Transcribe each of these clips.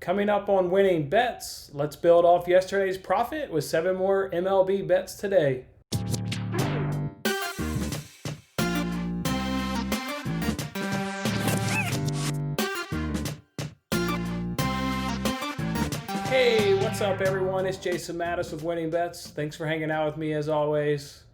Coming up on winning bets, let's build off yesterday's profit with 7 more MLB bets today. Hey, what's up everyone? It's Jason Mattis with Winning Bets. Thanks for hanging out with me as always.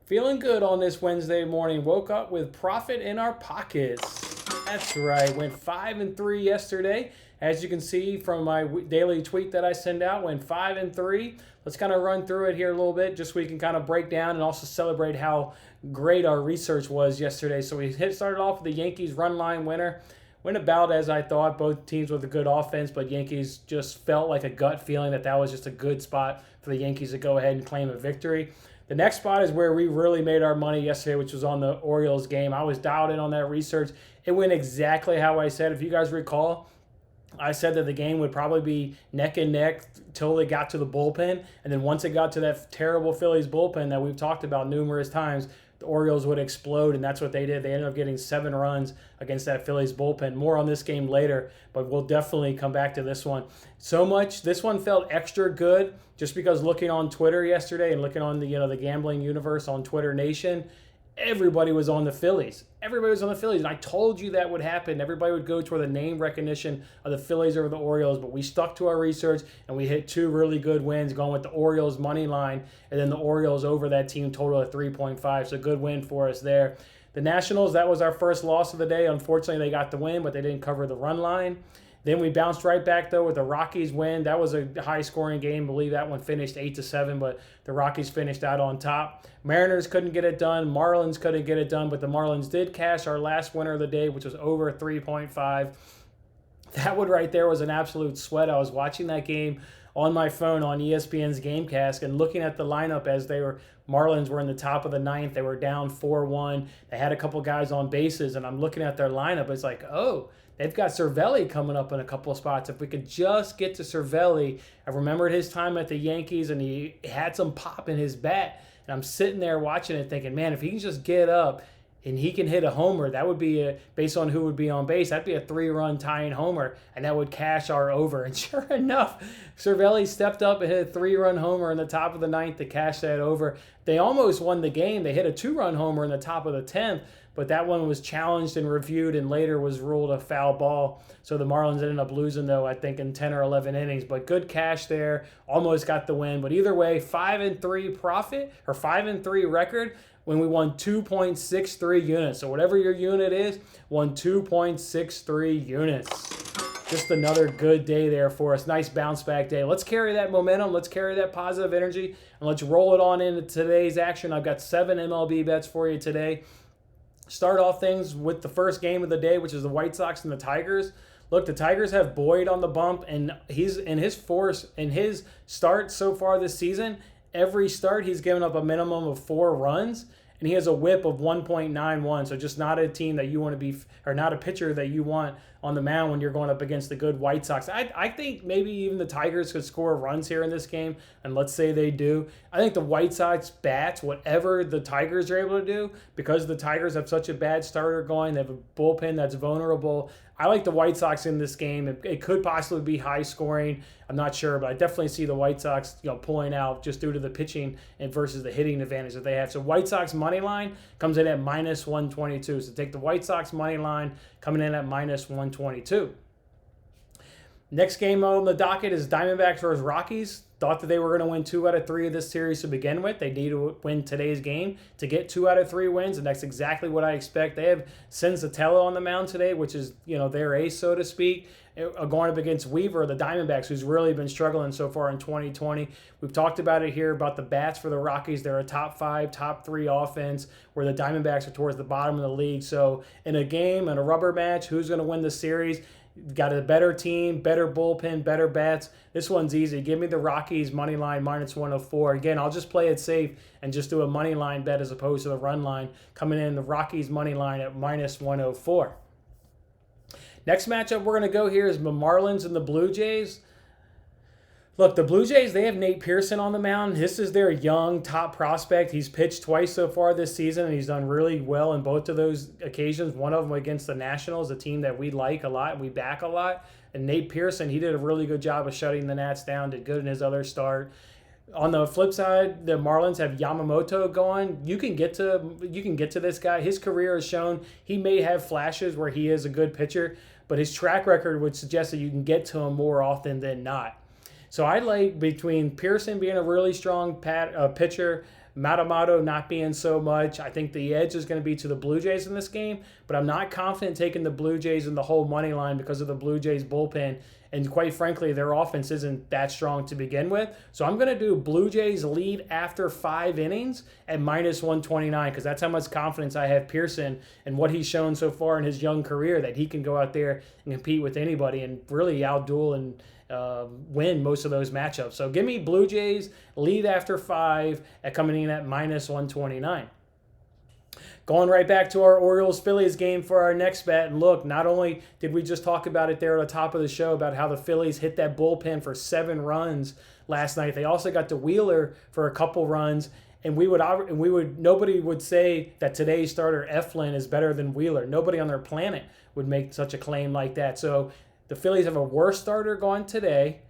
Feeling good on this Wednesday morning. Woke up with profit in our pockets. That's right. Went 5-3 yesterday. As you can see from my daily tweet that I send out, went 5-3. Let's kind of run through it here a little bit just so we can kind of break down and also celebrate how great our research was yesterday. So we started off with the Yankees run line winner. Went about as I thought, both teams with a good offense, but Yankees just felt like a gut feeling that was just a good spot for the Yankees to go ahead and claim a victory. The next spot is where we really made our money yesterday, which was on the Orioles game. I was dialed in on that research. It went exactly how I said. If you guys recall, I said that the game would probably be neck and neck till they got to the bullpen. And then once it got to that terrible Phillies bullpen that we've talked about numerous times, the Orioles would explode, and that's what they did. They ended up getting 7 runs against that Phillies bullpen. More on this game later, but we'll definitely come back to this one. So much, this one felt extra good just because looking on Twitter yesterday and looking on the gambling universe on Twitter Nation, everybody was on the Phillies. Everybody was on the Phillies, and I told you that would happen. Everybody would go toward the name recognition of the Phillies over the Orioles, but we stuck to our research, and we hit 2 really good wins, going with the Orioles money line, and then the Orioles over that team total of 3.5, so good win for us there. The Nationals, that was our first loss of the day. Unfortunately, they got the win, but they didn't cover the run line. Then we bounced right back, though, with the Rockies win. That was a high-scoring game. I believe that one finished 8-7, but the Rockies finished out on top. Mariners couldn't get it done. Marlins couldn't get it done, but the Marlins did cash our last winner of the day, which was over 3.5. That one right there was an absolute sweat. I was watching that game on my phone on ESPN's Gamecast and looking at the lineup as Marlins were in the top of the ninth. They were down 4-1. They had a couple guys on bases, and I'm looking at their lineup. It's like, oh, they've got Cervelli coming up in a couple of spots. If we could just get to Cervelli, I remembered his time at the Yankees, and he had some pop in his bat. And I'm sitting there watching it thinking, man, if he can just get up and he can hit a homer, that would be, based on who would be on base, that'd be a 3-run tying homer, and that would cash our over. And sure enough, Cervelli stepped up and hit a 3-run homer in the top of the ninth to cash that over. They almost won the game. They hit a 2-run homer in the top of the 10th, but that one was challenged and reviewed and later was ruled a foul ball. So the Marlins ended up losing, though, I think in 10 or 11 innings. But good cash there. Almost got the win. But either way, 5-3 profit or 5-3 record when we won 2.63 units. So whatever your unit is, won 2.63 units. Just another good day there for us. Nice bounce back day. Let's carry that momentum. Let's carry that positive energy. And let's roll it on into today's action. I've got 7 MLB bets for you today. Start off things with the first game of the day, which is the White Sox and the Tigers. Look, the Tigers have Boyd on the bump, and he's in his start so far this season. Every start, he's given up a minimum of 4 runs, and he has a whip of 1.91. So just not a team that you want to be, or not a pitcher that you want on the mound when you're going up against the good White Sox. I think maybe even the Tigers could score runs here in this game, and let's say they do. I think the White Sox bats whatever the Tigers are able to do, because the Tigers have such a bad starter going. They have a bullpen that's vulnerable. I like the White Sox in this game. It could possibly be high scoring. I'm not sure, but I definitely see the White Sox, pulling out just due to the pitching and versus the hitting advantage that they have. So White Sox money line comes in at minus 122. So take the White Sox money line coming in at minus 122. Next game on the docket is Diamondbacks versus Rockies. Thought that they were going to win 2 out of 3 of this series to begin with. They need to win today's game to get 2 out of 3 wins, and that's exactly what I expect. They have Senzatella on the mound today, which is, their ace, so to speak, going up against Weaver, the Diamondbacks, who's really been struggling so far in 2020. We've talked about it here about the bats for the Rockies. They're a top 5, top 3 offense, where the Diamondbacks are towards the bottom of the league. So in a game, in a rubber match, who's going to win the series? Got a better team, better bullpen, better bats. This one's easy. Give me the Rockies money line minus 104. Again, I'll just play it safe and just do a money line bet as opposed to the run line. Coming in the Rockies money line at minus 104. Next matchup we're going to go here is the Marlins and the Blue Jays. Look, the Blue Jays, they have Nate Pearson on the mound. This is their young top prospect. He's pitched twice so far this season, and he's done really well in both of those occasions. One of them against the Nationals, a team that we like a lot and we back a lot. And Nate Pearson, he did a really good job of shutting the Nats down, did good in his other start. On the flip side, the Marlins have Yamamoto going. You can get to this guy. His career has shown he may have flashes where he is a good pitcher, but his track record would suggest that you can get to him more often than not. So I like between Pearson being a really strong pitcher, Matamato not being so much. I think the edge is going to be to the Blue Jays in this game, but I'm not confident taking the Blue Jays in the whole money line because of the Blue Jays bullpen. And quite frankly, their offense isn't that strong to begin with. So I'm going to do Blue Jays lead after 5 innings at minus 129 because that's how much confidence I have Pearson and what he's shown so far in his young career, that he can go out there and compete with anybody and really outduel and win most of those matchups. So give me Blue Jays lead after 5 at coming in at minus 129. Going right back to our Orioles-Phillies game for our next bet. And look, not only did we just talk about it there at the top of the show about how the Phillies hit that bullpen for 7 runs last night, they also got to Wheeler for a couple runs. And nobody would say that today's starter Eflin is better than Wheeler. Nobody on their planet would make such a claim like that. So the Phillies have a worse starter gone today.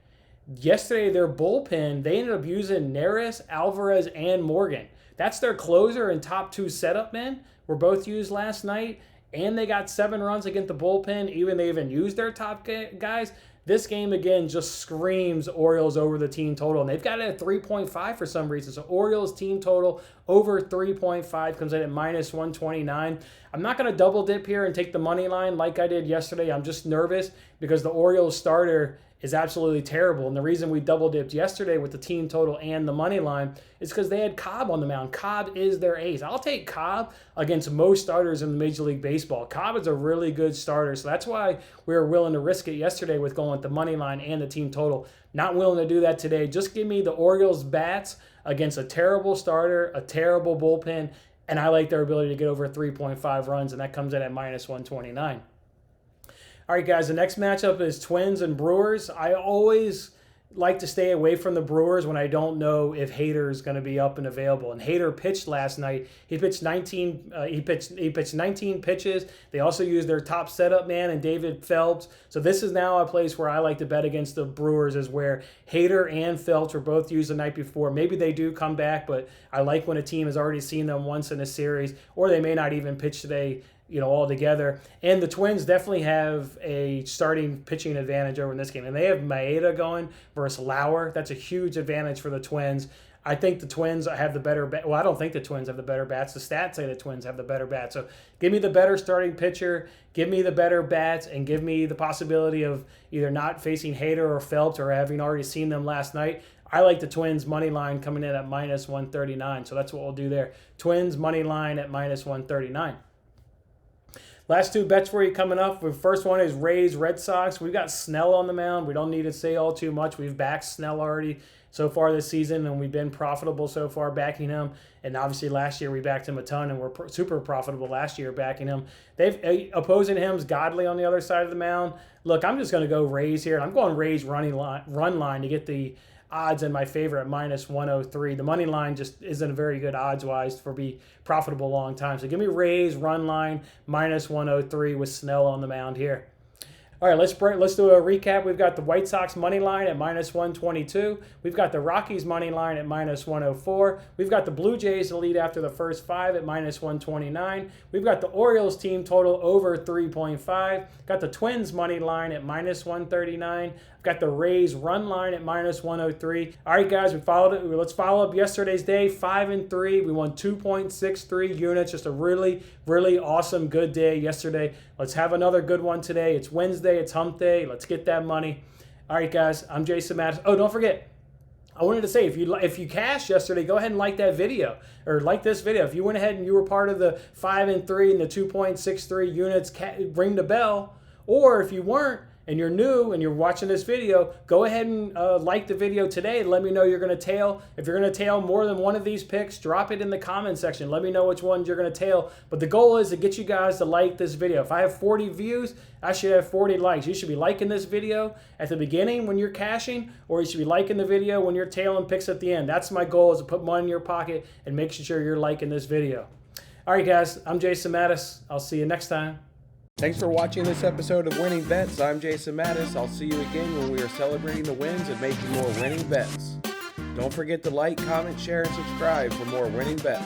Yesterday, their bullpen, they ended up using Neris, Alvarez, and Morgan. That's their closer and top 2 setup men were both used last night, and they got 7 runs against the bullpen. They even used their top guys. This game, again, just screams Orioles over the team total, and they've got it at 3.5 for some reason. So Orioles team total over 3.5 comes in at minus 129. I'm not going to double dip here and take the money line like I did yesterday. I'm just nervous because the Orioles starter is absolutely terrible. And the reason we double dipped yesterday with the team total and the money line is because they had Cobb on the mound. Cobb is their ace. I'll take Cobb against most starters in the Major League Baseball. Cobb is a really good starter. So that's why we were willing to risk it yesterday with going with the money line and the team total. Not willing to do that today. Just give me the Orioles bats against a terrible starter, a terrible bullpen, and I like their ability to get over 3.5 runs, and that comes in at minus 129. All right, guys, the next matchup is Twins and Brewers. I always like to stay away from the Brewers when I don't know if Hader is going to be up and available. And Hader pitched last night. He pitched 19. He pitched 19 pitches. They also used their top setup man and David Phelps. So this is now a place where I like to bet against the Brewers, is where Hader and Phelps were both used the night before. Maybe they do come back, but I like when a team has already seen them once in a series, or they may not even pitch today, all together. And the Twins definitely have a starting pitching advantage over in this game. And they have Maeda going versus Lauer. That's a huge advantage for the Twins. I think the Twins have the better bat. Well, I don't think the Twins have the better bats. The stats say the Twins have the better bats. So give me the better starting pitcher, give me the better bats, and give me the possibility of either not facing Hader or Phelps or having already seen them last night. I like the Twins money line coming in at minus 139. So that's what we'll do there. Twins money line at minus 139. Last 2 bets for you coming up. The first one is Rays Red Sox. We've got Snell on the mound. We don't need to say all too much. We've backed Snell already so far this season, and we've been profitable so far backing him. And obviously last year we backed him a ton, and we're super profitable last year backing him. Opposing him's Godley on the other side of the mound. Look, I'm just going to go Rays here. I'm going Rays run line to get the odds in my favor at minus 103. The money line just isn't very good odds-wise for be profitable a long time. So give me Rays run line minus 103 with Snell on the mound here. All right, let's do a recap. We've got the White Sox money line at minus 122. We've got the Rockies money line at minus 104. We've got the Blue Jays to lead after the first 5 at minus 129. We've got the Orioles team total over 3.5. Got the Twins money line at minus 139. Got the Rays run line at minus 103. All right, guys, we followed it. Let's follow up yesterday's day, 5-3. We won 2.63 units. Just a really, really awesome, good day yesterday. Let's have another good one today. It's Wednesday. It's hump day. Let's get that money. All right, guys, I'm Jason Madison. Oh, don't forget, I wanted to say, if you cashed yesterday, go ahead and like that video, or like this video. If you went ahead and you were part of the 5-3 and the 2.63 units, ring the bell. Or if you weren't, and you're new and you're watching this video, go ahead and like the video today and let me know you're going to tail. If you're going to tail more than one of these picks, drop it in the comment section. Let me know which ones you're going to tail. But the goal is to get you guys to like this video. If I have 40 views, I should have 40 likes. You should be liking this video at the beginning when you're cashing, or you should be liking the video when you're tailing picks at the end. That's my goal, is to put money in your pocket and make sure you're liking this video. All right, guys, I'm Jason Mattis. I'll see you next time. Thanks for watching this episode of Winning Bets. I'm Jason Mattis. I'll see you again when we are celebrating the wins and making more winning bets. Don't forget to like, comment, share, and subscribe for more winning bets.